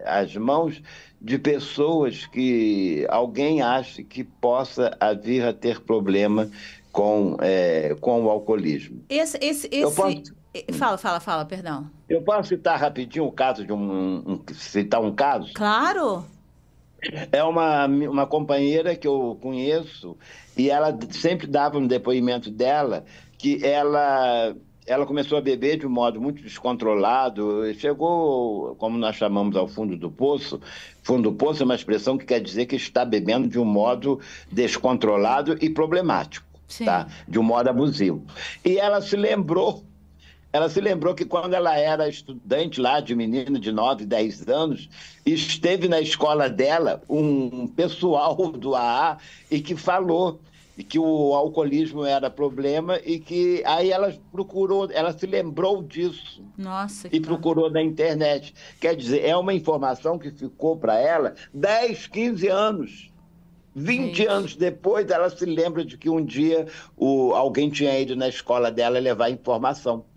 às mãos de pessoas que alguém ache que possa vir a ter problema com o alcoolismo. Fala, perdão. Eu posso citar rapidinho o caso citar um caso? Claro! É uma companheira que eu conheço e ela sempre dava um depoimento dela que ela começou a beber de um modo muito descontrolado, chegou, como nós chamamos, ao fundo do poço. Fundo do poço é uma expressão que quer dizer que está bebendo de um modo descontrolado e problemático, tá? De um modo abusivo. E ela se lembrou que quando ela era estudante lá, de menina de 9, 10 anos, esteve na escola dela um pessoal do AA e que falou que o alcoolismo era problema e que aí ela se lembrou disso. Nossa, e procurou na internet. Quer dizer, é uma informação que ficou para ela 10, 15 anos. 20 anos depois, ela se lembra de que um dia alguém tinha ido na escola dela levar informação.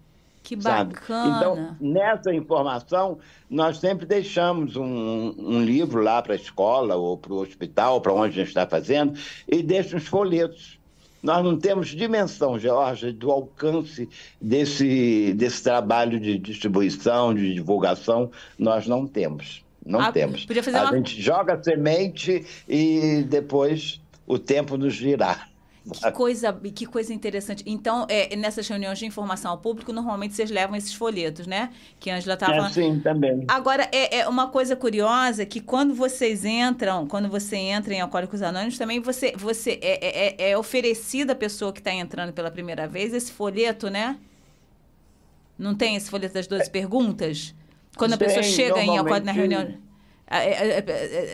Que bacana! Então, nessa informação, nós sempre deixamos um livro lá para a escola ou para o hospital, para onde a gente está fazendo, e deixa uns folhetos. Nós não temos dimensão, Georgia, do alcance desse trabalho de distribuição, de divulgação, nós não temos. Não temos. A gente joga a semente e depois o tempo nos dirá. Que coisa interessante. Então, nessas reuniões de informação ao público, normalmente vocês levam esses folhetos, né? Que a Ângela estava... Sim, também. Agora, uma coisa curiosa que quando você entra em Alcoólicos Anônimos, também você é oferecida a pessoa que está entrando pela primeira vez esse folheto, né? Não tem esse folheto das 12 perguntas? Quando a pessoa chega na reunião...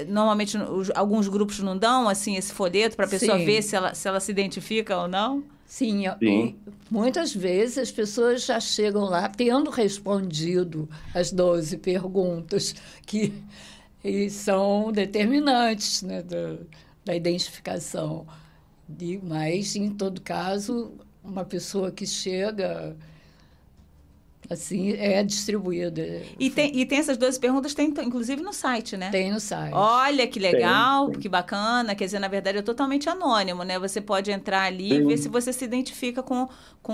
Normalmente alguns grupos não dão assim esse folheto para a pessoa ver se ela se identifica ou não? Sim. E muitas vezes as pessoas já chegam lá tendo respondido as 12 perguntas que são determinantes, né, da identificação. Mas, em todo caso, uma pessoa que chega... Assim, é distribuída. E tem essas 12 perguntas, tem inclusive no site, né? Tem no site. Olha, que legal, que bacana. Quer dizer, na verdade, é totalmente anônimo, né? Você pode entrar ali e ver se você se identifica com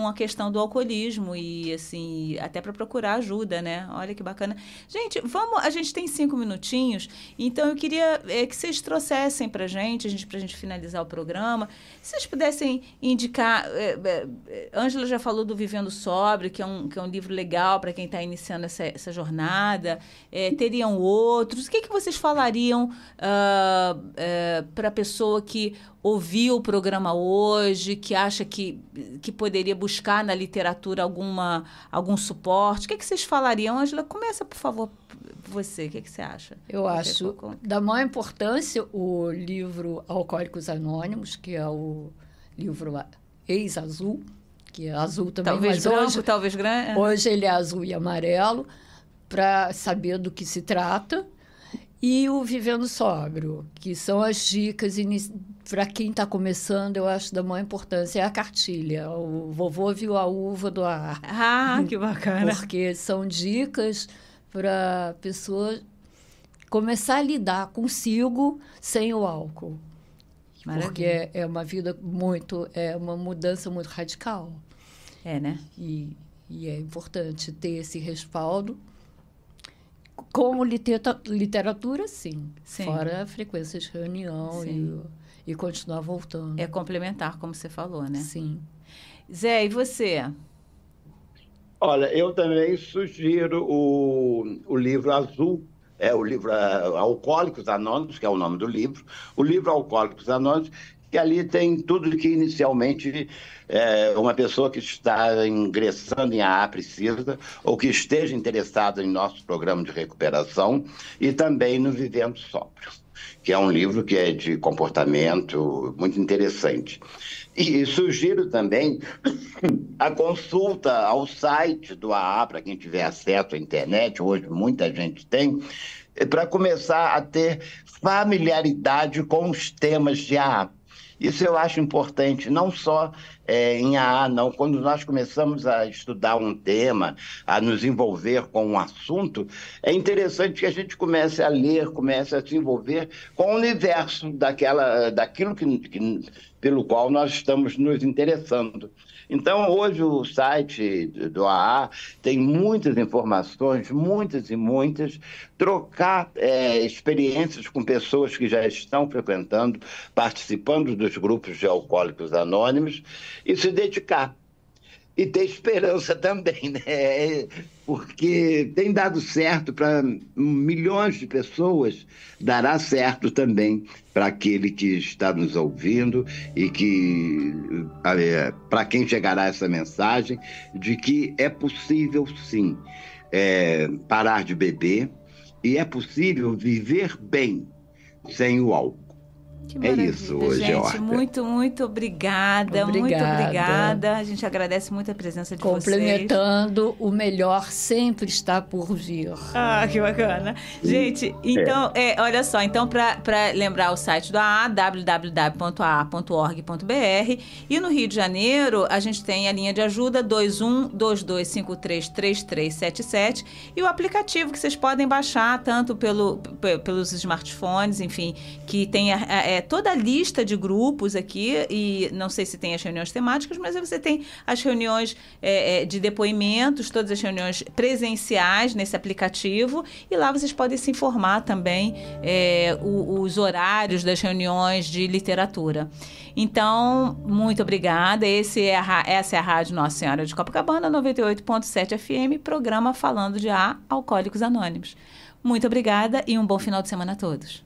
a questão do alcoolismo e, assim, até para procurar ajuda, né? Olha que bacana. Gente, a gente tem 5 minutinhos, então eu queria que vocês trouxessem pra gente finalizar o programa, se vocês pudessem indicar... Ângela já falou do Vivendo Sóbrio, que é um livro legal para quem está iniciando essa jornada. Teriam outros? O que vocês falariam para a pessoa que ouviu o programa hoje, que acha que poderia buscar na literatura algum suporte? O que vocês falariam? Ângela, começa, por favor, você. O que você acha? Eu acho da maior importância o livro Alcoólicos Anônimos, que é o livro Ex-Azul, que é azul também, talvez mas branco, talvez grande. Hoje ele é azul e amarelo, para saber do que se trata. E o Vivendo Sóbrio, que são as dicas para quem está começando, eu acho da maior importância, é a cartilha. O vovô viu a uva do ar. Ah, que bacana. Porque são dicas para a pessoa começar a lidar consigo sem o álcool. Maravilha. Porque é uma mudança muito radical. Né? E é importante ter esse respaldo. Como literatura, sim. Fora a frequência de reunião e continuar voltando. É complementar, como você falou, né? Sim. Zé, e você? Olha, eu também sugiro o livro azul, o livro Alcoólicos Anônimos, que é o nome do livro. O livro Alcoólicos Anônimos, que ali tem tudo que inicialmente uma pessoa que está ingressando em AA precisa, ou que esteja interessada em nosso programa de recuperação, e também no Vivendo Sóbrio, que é um livro que é de comportamento muito interessante. E sugiro também a consulta ao site do AA, para quem tiver acesso à internet, hoje muita gente tem, para começar a ter familiaridade com os temas de AA. Isso eu acho importante, não só em AA, não. Quando nós começamos a estudar um tema, a nos envolver com um assunto, é interessante que a gente comece a ler, comece a se envolver com o universo daquilo pelo qual nós estamos nos interessando. Então, hoje o site do AA tem muitas informações, muitas e muitas, trocar experiências com pessoas que já estão frequentando, participando dos grupos de alcoólicos anônimos e se dedicar. E ter esperança também, né? Porque tem dado certo para milhões de pessoas, dará certo também para aquele que está nos ouvindo e para quem chegará essa mensagem de que é possível, sim, parar de beber e é possível viver bem sem o álcool. Que maravilha, isso hoje, gente. Horta. Muito obrigada. Muito obrigada. A gente agradece muito a presença de vocês. Complementando, o melhor sempre está por vir. Ah, que bacana. Gente, então, olha só, então, para lembrar o site do AA, www.aa.org.br, e no Rio de Janeiro, a gente tem a linha de ajuda 2122533377 e o aplicativo que vocês podem baixar tanto pelos smartphones, enfim, que tem toda a lista de grupos aqui, e não sei se tem as reuniões temáticas, mas você tem as reuniões de depoimentos, todas as reuniões presenciais nesse aplicativo, e lá vocês podem se informar também os horários das reuniões de literatura. Então, muito obrigada. Essa é a Rádio Nossa Senhora de Copacabana, 98.7 FM, programa falando de Alcoólicos Anônimos. Muito obrigada e um bom final de semana a todos.